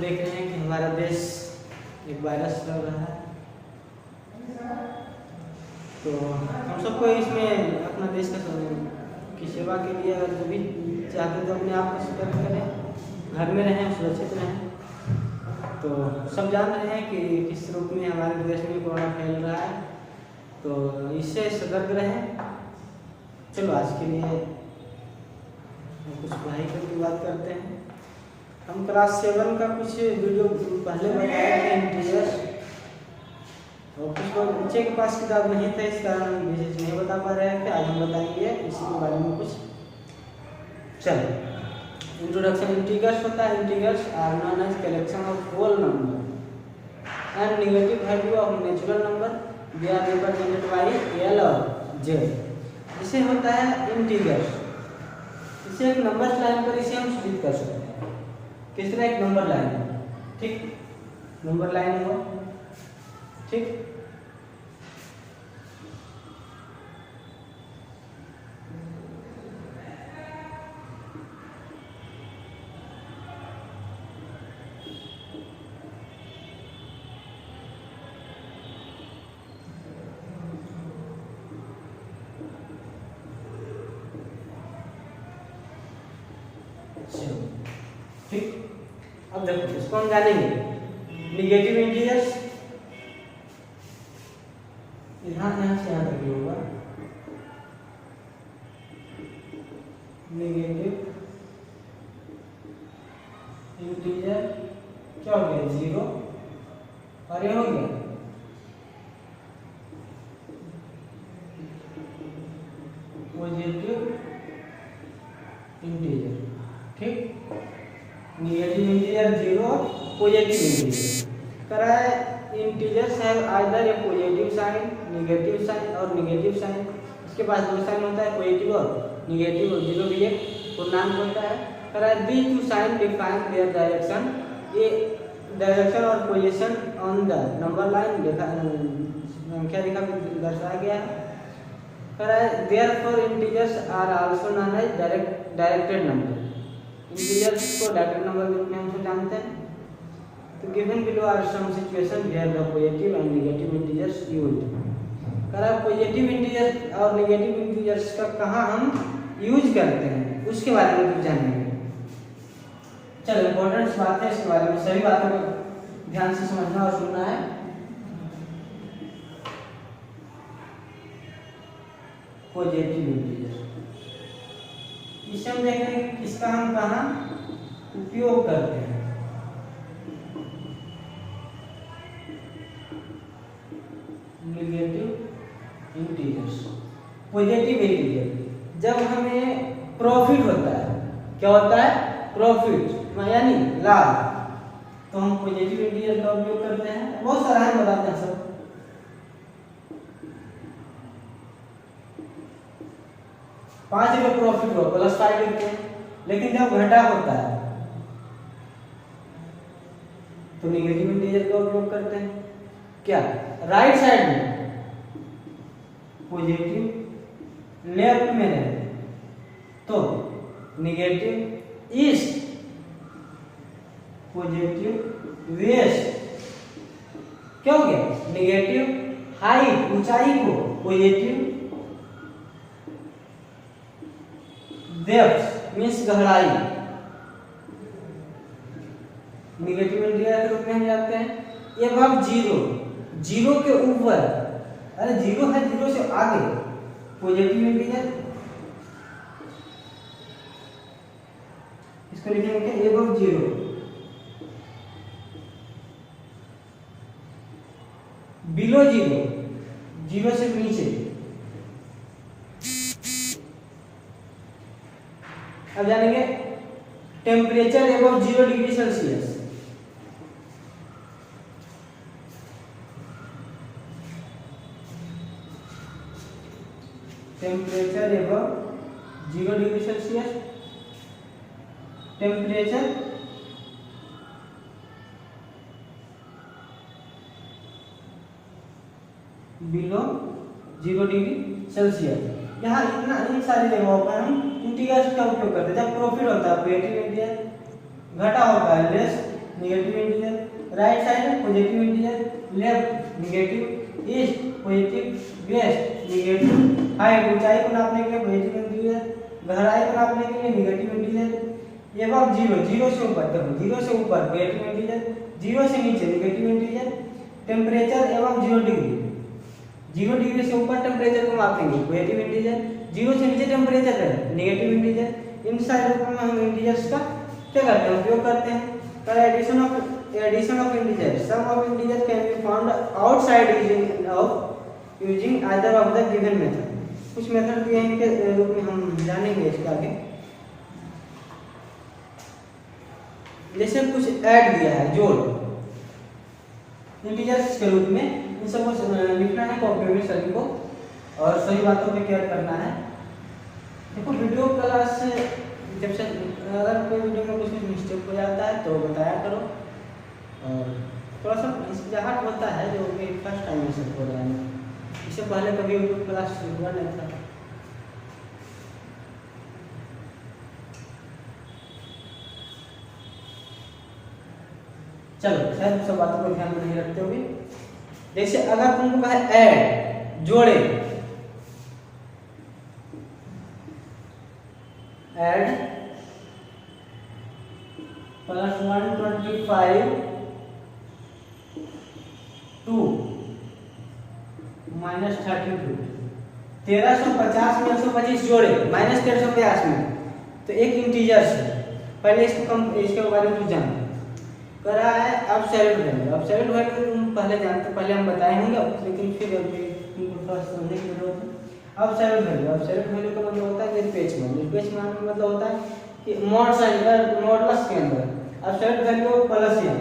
देख रहे हैं कि हमारा देश एक वायरस चल रहा है, तो हम सबको इसमें अपना देश की सेवा के लिए अगर जो भी चाहते हैं तो अपने आप को सतर्क करें, घर में रहें, सुरक्षित रहें। तो सब जान रहे हैं कि किस रूप में हमारे देश में कोरोना फैल रहा है, तो इससे सतर्क रहें। चलो आज के लिए हम कुछ पढ़ाई की बात करते हैं। हम क्लास 7 का कुछ वीडियो पहले बताए थे इंटीजर्स, और कुछ लोग बच्चे के पास किताब नहीं था, इस कारण हम विशेष नहीं बता पा रहे थे। आज हम बताएंगे इसी के बारे में कुछ। चलो इंट्रोडक्शन। इंटीजर्स होता है, integers are known as collection of whole number and negative value of natural number, they are represented by L और जेड। इसे होता है इंटीजर्स। इसे एक नंबर लाइन पर इसे हम स्प्लिट कर सकते हैं। किस तरह? एक नंबर लाइन, ठीक, नंबर लाइन हो, ठीक। ठीक, अब देखो इसको हम जानेंगे। निगेटिव इंटीजर्स यहाँ से यहाँ तक होगा। निगेटिव इंटीजर क्या हो गया? 0, और ये हो गया पॉजिटिव इंटीजर, ठीक। नेगेटिव इंटीजर 0, पॉजिटिव इंटीजर करा है। Integers have either a positive sign, negative sign और नेगेटिव साइन। इसके पास दो साइन होता है, पॉजिटिव और नेगेटिव, और 0 भी एक पूर्णांक होता है। करा है these two sign define their direction, ये डायरेक्शन और position on the number line संख्या रेखा में दर्शाया गया है। करा है therefore integers are also known as directed number. Integers को डायरेक्टेड नंबर के रूप में हम जानते हैं। तो given below are some situation where the positive and negative integers used. करा पॉजिटिव इंटीजर्स और नेगेटिव इंटीजर्स का कहाँ हम यूज करते हैं उसके बारे में कुछ जानेंगे। चलो इंपॉर्टेंट बात है, इसके बारे में सभी बातों को ध्यान से समझना और सुनना है। पॉजिटिव इंटीजर इसे हम देख रहे हैं किसका हम कहाँ उपयोग करते हैं। नेगेटिव इंटीजर्स, पॉजिटिव इंटीजर जब हमें प्रॉफिट होता है, क्या होता है? प्रॉफिट यानी लाभ, तो हम पॉजिटिव इंटीजर का उपयोग करते हैं। बहुत सारा है, बताते हैं सब। ₹5 प्रॉफिट हो +5 लिखते हैं, लेकिन जब घटा होता है तो नेगेटिव इंटीजर का उपयोग करते हैं। क्या? राइट साइड में पॉजिटिव, लेफ्ट में रहे तो नेगेटिव, ईस्ट पॉजिटिव, वेस्ट क्या हो गया? नेगेटिव। हाइट ऊंचाई को पॉजिटिव, डेप्थ मींस गहराई नेगेटिव इंटीजर के रूप में हम जानते हैं। एबव 0, 0 के ऊपर, अरे 0 है, 0 से आगे पॉजिटिव इंटीजर। इसको लिखेंगे क्या? एबव 0, बिलो 0, 0 से नीचे। अब जानेंगे temperature above 0 degree Celsius. Temperature above 0 degree Celsius, temperature below 0 degree Celsius. यहाँ इतना इन सारी जगहों पर हम इंटीजर्स का उपयोग करते हैं। जब प्रॉफिट होता है पॉजिटिव इंटीजर, घटा होता है less negative integer, right side positive integer, left negative, east positive, west negative, height ऊंचाई को नापने के लिए पॉजिटिव इंटीजर, गहराई को नापने के लिए नेगेटिव इंटीजर, एवं जीरो से ऊपर, देखो जीरो से ऊपर पॉजिटिव इंटीजर, जीरो से नीचे नेगेटिव इंटीजर, टेम्परेचर एवं 0 डिग्री, 0 डिग्री से ऊपर टेम्परेचर को मापेंगे पॉजिटिव इंटीजर, 0 से नीचे टेम्परेचर है नेगेटिव इंटीजर। इन सारे रूपों में हम इंटीजर्स का क्या करते हैं, उपयोग करते हैं। Addition of integer, sum of integer can be found outside using either of the given method. कुछ मेथड दिए हैं इनके रूप में, हम जानेंगे इसके आगे। जैसे कुछ ऐड दिया है, जोड़ इंटीजर्स के रूप में, इन सबको लिखना है कॉपी में सभी को और सही बातों पे केयर करना है। देखो वीडियो क्लास से जब से अगर कोई वीडियो में कुछ मिस्टेक हो जाता है तो बताया करो, और थोड़ा सा हिचकिचाहट होता है जो कि फर्स्ट टाइम में सब हो रहा है, इससे पहले कभी वीडियो क्लास हुआ नहीं था। चलो शायद सब बातों को ध्यान में नहीं रखते हुए, जैसे अगर तुमको कहा ऐड जोड़े, ऐड प्लस 125 टू माइनस 32, 1350 में 125 जोड़े माइनस 1350 में, तो एक इंटीजर से पहले इसके बारे में जान करा है। एब्सोल्यूट वैल्यू, एब्सोल्यूट वैल्यू तुम पहले जानते, पहले हम बताए होंगे, लेकिन फिर तुमको थोड़ा समझने की जरूरत है। एब्सोल्यूट वैल्यू का मतलब होता है निरपेक्ष मान, निरपेक्ष मान का मतलब होता है कि मॉड साइन मॉडुलस के अंदर एब्सोल्यूट वैल्यू प्लस या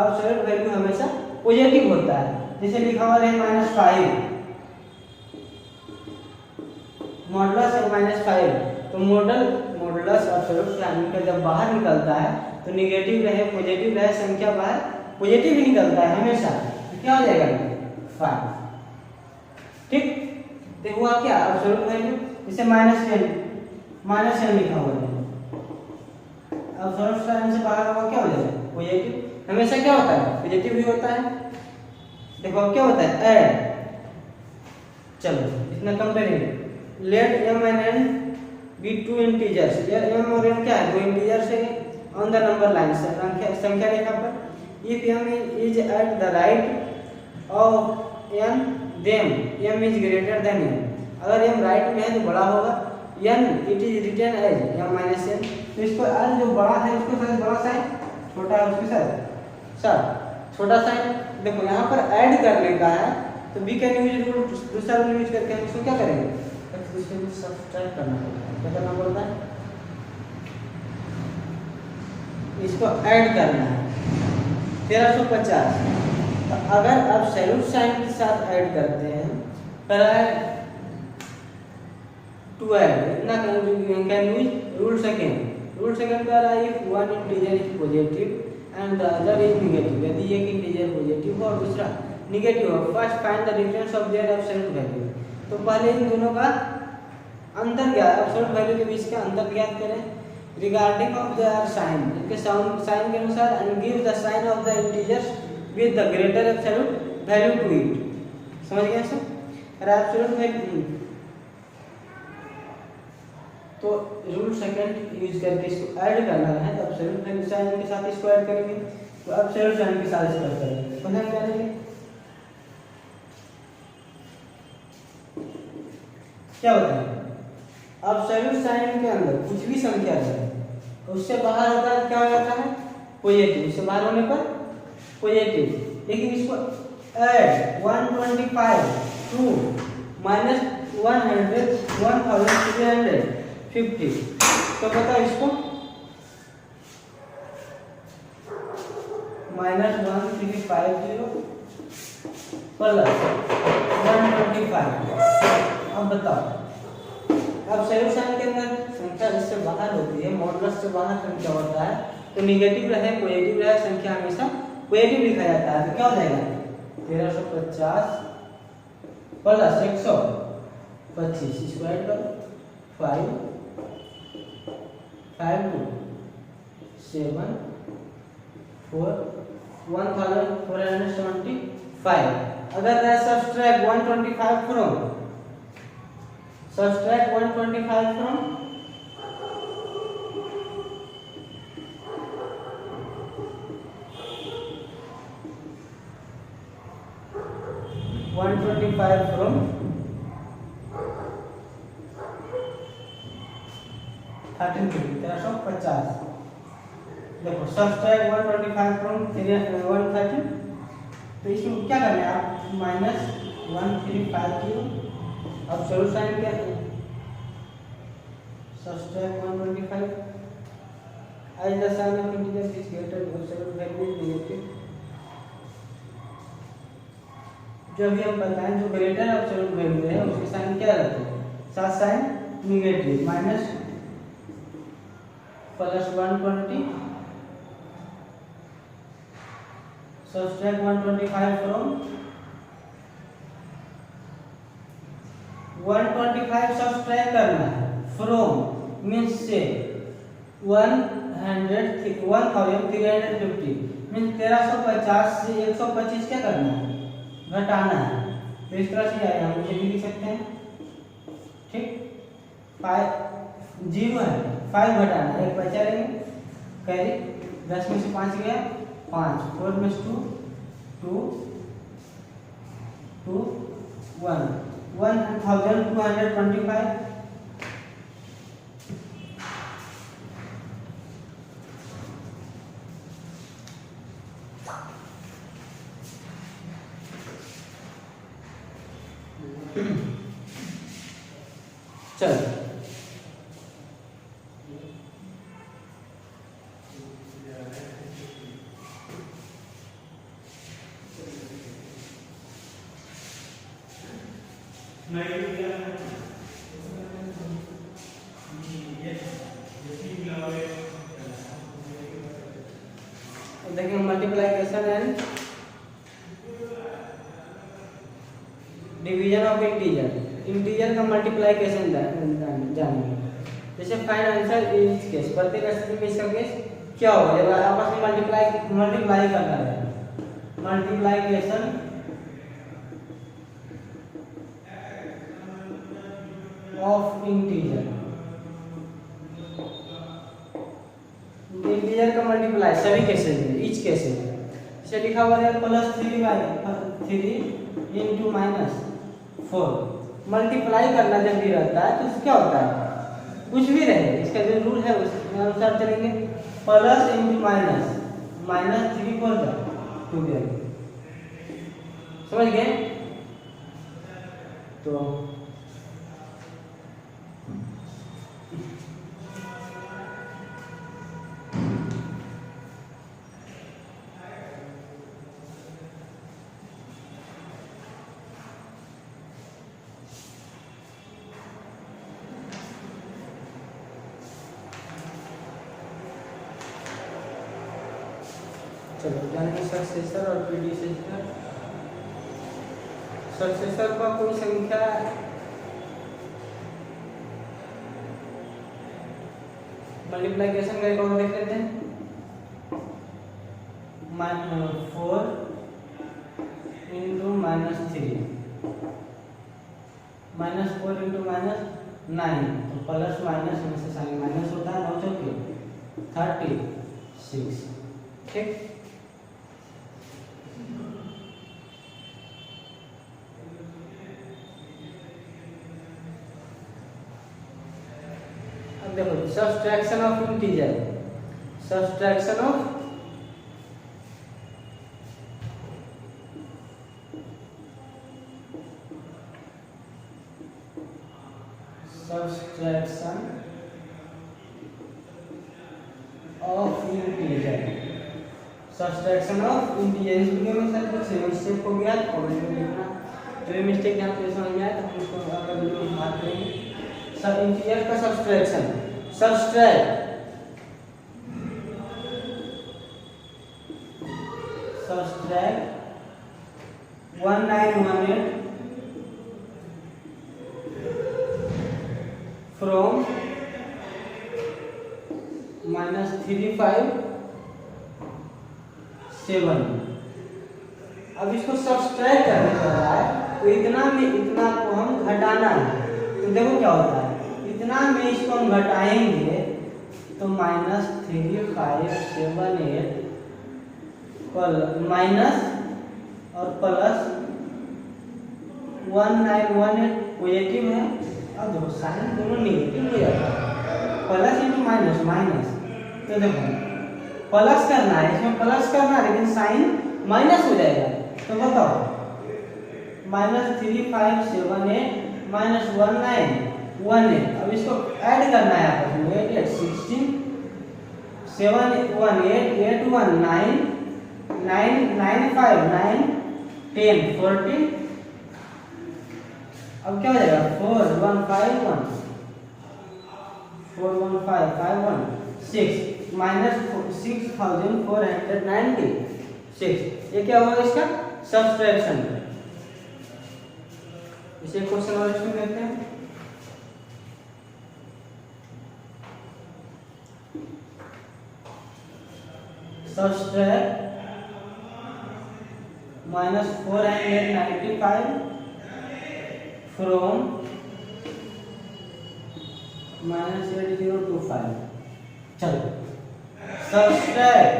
एब्सोल्यूट वैल्यू हमेशा पॉजिटिव होता है। जैसे लिखा हुआ है -5 मॉडुलस है -5, तो मॉडुलस एब्सोल्यूट साइन का जब बाहर निकलता है तो नेगेटिव रहे पॉजिटिव रहे, संख्या बाहर पॉजिटिव ही निकलता है हमेशा, तो क्या हो जाएगा 5। ठीक, तो हुआ क्या एब्सोल्यूट वैल्यू, जैसे -10 लिखा हुआ है, एब्सोल्यूट साइन से बाहर हुआ क्या हो जाएगा पॉजिटिव, हमेशा क्या होता है पॉजिटिव ही होता है। देखो अब क्या होता है ऐड, चलो इतना comparing, let m and n be two integers, ये m और n क्या है, दो इंटीजर्स है ऑन द नंबर लाइन, संख्या रेखा पर। If m is at the right of n then m is greater than n, अगर m राइट में है तो बड़ा होगा, n it is written as m minus n, तो इसको n जो बड़ा है उसके साथ बड़ा साइन, छोटा है उसके साथ छोटा साइन। देखो यहाँ पर ऐड करने का है तो वी कैन यूज रूल, दूसरा रूल यूज करके हम इसको क्या करेंगे, सब्ट्रैक्ट करना पड़ेगा। क्या करना पड़ता है, इसको ऐड करना है 1350, तो अगर आप एब्सोल्यूट साइन के साथ ऐड करते हैं तो टू ऐड इतना can use rule second. Rule second का है if one integer is positive and the other is negative, यदि एक इंटीजर पॉजिटिव हो और दूसरा नेगेटिव हो, first find the difference of their absolute value, तो पहले इन दोनों का अंतर ज्ञात, एब्सोल्यूट वैल्यू के बीच का अंतर ज्ञात करें रिगार्डिंग ऑफ देयर साइन, इनके साइन के अनुसार, and give the sign of the integers with the greater absolute value to it. समझ गए सब, अगर एब्सोल्यूट वैल्यू तो रूल सेकंड यूज करके इसको ऐड करना है, तो एब्सोल्यूट वैल्यू साइन के साथ इसको ऐड करेंगे, तो एब्सोल्यूट साइन के साथ इसको ऐड करेंगे, तो हम करेंगे क्या होता है, एब्सोल्यूट साइन के अंदर कुछ भी संख्या है उससे बाहर होता है क्या हो जाता है पॉजिटिव, उससे बाहर होने पर पॉजिटिव। लेकिन इसको ऐड 125 टू -100 1350, तो बताओ इसको -1350 प्लस 125, अब बताओ अब एब्सोल्यूट साइन के अंदर संख्या इससे बाहर होती है, मॉडुलस से बाहर संख्या होता है, तो नेगेटिव रहे पॉजिटिव रहे, संख्या हमेशा पॉजिटिव लिखा जाता है, तो क्या हो जाएगा 1350 प्लस 125, इसको ऐड करो 5 5 2 7 1475. अगर subtract 125 from 125 from 1350 देखो सब्सट्रैक्ट 125 फ्रॉम 130 तो इसमें क्या करना है आप -135 अब चलो साइन क्या है subtract 125 as the sign of integer is greater or absolute value is negative जो भी हम बताएं जो ग्रेटर एब्सोल्यूट वैल्यू है उसके साइन क्या रहते हैं साथ sign negative minus plus 120 subtract 125 from 125 subtract करना है फ्रॉम मींस से 1350 मींस 1350 से 125 क्या करना है घटाना है तो इस तरह से आएगा हम ये भी लिख सकते हैं ठीक 5 0 है 5 घटाना एक बचा रहेंगे कैरी 10 में से 5 गया 5 4 में 2 2 2 1 1225 चलो देखिए multiplication and division of integer का मल्टीप्लिकेशन जानेंगे जैसे फाइंड आंसर इन केस प्रत्येक स्थिति में इसका केस क्या होगा जब आपस में मल्टीप्लाई करना है मल्टीप्लिकेशन ऑफ इंटीजर का मल्टीप्लाई सभी केसेस में ईच केसेस में इसे लिखा हुआ है +3 इंटू -4 मल्टीप्लाई करना जब भी रहता है तो क्या होता है कुछ भी रहे इसका जो रूल है उसके अनुसार चलेंगे प्लस इंटू माइनस -3 4 2 समझ गए तो चलो जानेंगे सक्सेसर और प्रीडिसेसर सक्सेसर का कोई संख्या मल्टीप्लिकेशन का एक और देख लेते हैं 4 इंटू -3 -4 इंटू -9 तो प्लस माइनस में से साइन माइनस होता है 9 चौके 36 ठीक देखो subtraction of integer subtraction of subtraction of integer इस वीडियो में सर कुछ मिस्टेक हो गया तो कमेंट में लिखना जो मिस्टेक यहाँ पे समझ में आया तो हम उसको अगले वीडियो में बात करेंगे सब इंटीजर का सब्सट्रैक्शन सब्सट्रैक्ट 1918 from -35 7। अब इसको सब्सट्रैक्ट करने कर रहा है तो इतना में इतना को हम घटाना है। तो देखो क्या होता है, इतना में इसको हम घटाएंगे तो -3 5 7 8 माइनस और प्लस 1918 पॉजिटिव है। अब देखो साइन दोनों नेगेटिव हो जाता है, प्लस इंटू माइनस माइनस। तो देखो प्लस करना है, इसमें प्लस करना है लेकिन साइन माइनस हो जाएगा। तो बताओ -3 5 7 8 -1918। अब इसको ऐड करना है आपस में, 8 8 16 7 1 8 8 1 9 9 9 5 9 10 14। अब क्या हो जाएगा 4 1 5 1 4 1 5 5 1 6 -6496। ये क्या होगा इसका सब्सट्रैक्शन। इसे क्वेश्चन और इसमें देखते हैं। Subtract -495 from -8025। चलो सब्सट्रैक्ट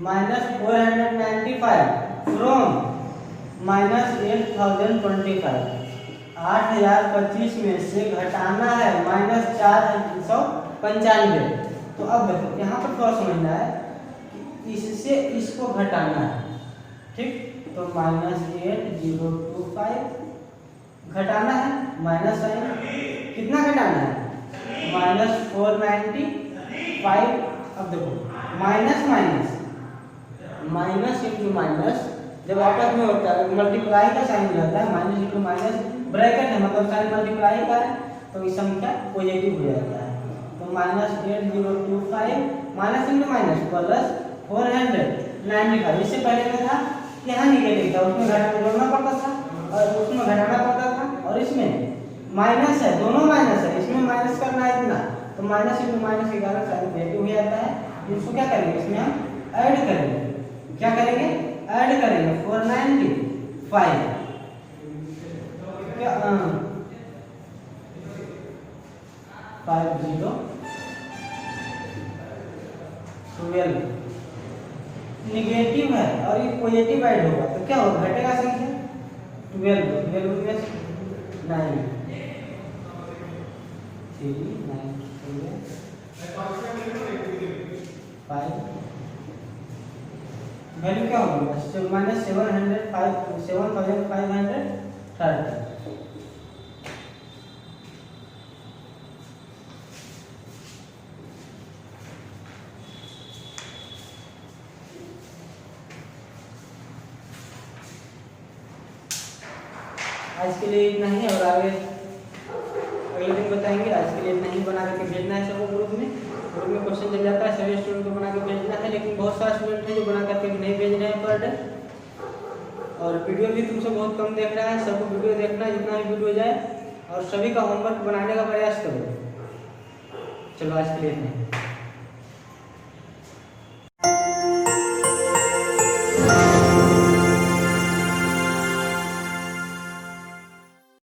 -495 फ्रॉम -8025। 8025 में से घटाना है -495। तो अब देखो यहाँ पर थोड़ा समझना है कि इससे इसको घटाना है, ठीक। तो -8025 घटाना है, माइनस साइन कितना घटाना है -495। अब देखो minus minus minus into minus जब आपस में होता है मल्टीप्लाई का साइन रहता है, माइनस इंटू माइनस ब्रैकेट है मतलब साइन मल्टीप्लाई का है तो ये संख्या पॉजिटिव हो जाता है। तो -8025 माइनस इंटू माइनस प्लस 495। इससे पहले क्या था, यहाँ निगेटिव था उसमें जोड़ना पड़ता था और उसमें घटाना पड़ता था, और इसमें माइनस है, दोनों माइनस है, इसमें माइनस करना है इतना तो माइनस इंटू माइनस के कारण साइन नेगेटिव हो जाता है। इसको क्या करेंगे, इसमें हम ऐड करेंगे, क्या करेंगे ऐड करेंगे 495 क्या 50 12 निगेटिव है और ये पॉजिटिव ऐड होगा तो क्या होगा, घटेगा संख्या 12 12 में 9 3 9 5 वैल्यू क्या होगा -7530। आज के लिए इतना ही, और आगे अगले दिन बताएंगे। आज के लिए इतना ही, बना करके भेजना है सबको ग्रुप में क्वेश्चन चल जाता है, सभी स्टूडेंट को बना के भेजना है। लेकिन बहुत सारे स्टूडेंट हैं जो बना करके नहीं भेज रहे हैं पर डे, और वीडियो भी तुमसे बहुत कम देख रहा है। सबको वीडियो देखना है, जितना भी वीडियो जाए, और सभी का होमवर्क बनाने का प्रयास करो। चलो आज के लिए इतना ही।